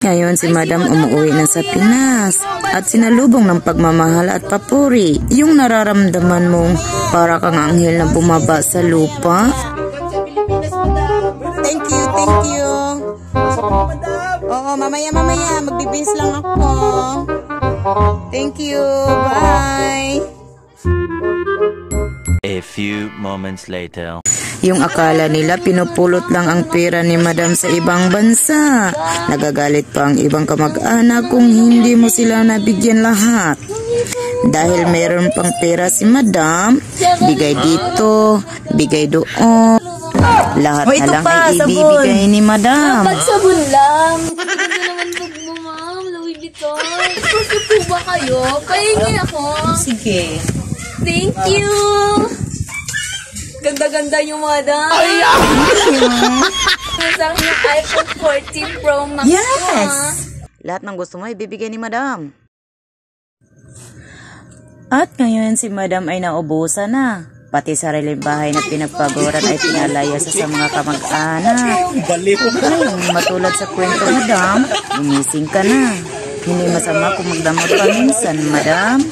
Ngayon si Madam umuwi na sa Pinas at sinalubong ng pagmamahal at papuri. Yung nararamdaman mong para kang anghel na bumaba sa lupa. Thank you. Oo, mamaya, magbibihis lang ako. Thank you, bye. A few moments later. Yung akala nila pinupulot lang ang pera ni Madam sa ibang bansa. Nagagalit pa ang ibang kamag-anak kung hindi mo sila nabigyan lahat. Dahil meron pang pera si Madam, bigay dito, bigay doon. Lahat na lang ay ibibigay ni Madam. Pagsabon lang. Ganda naman pag mo, ma'am. Louis Vuitton. Gusto po ba kayo? Pahingin ako. Sige. Thank you. Ganda-ganda yung Madam. Ay! Masarap yung iPhone 14 Pro Max. Yes! Lahat ng gusto mo ibibigay ni Madam. At ngayon si Madam ay naubusan na. Pati sariling bahay na pinagpaguran ay pinalaya sa mga kamag-anak. Ngayon, matulad sa kwento, Madam, gumising ka na. Hindi masama kung magdamot ka minsan, Madam.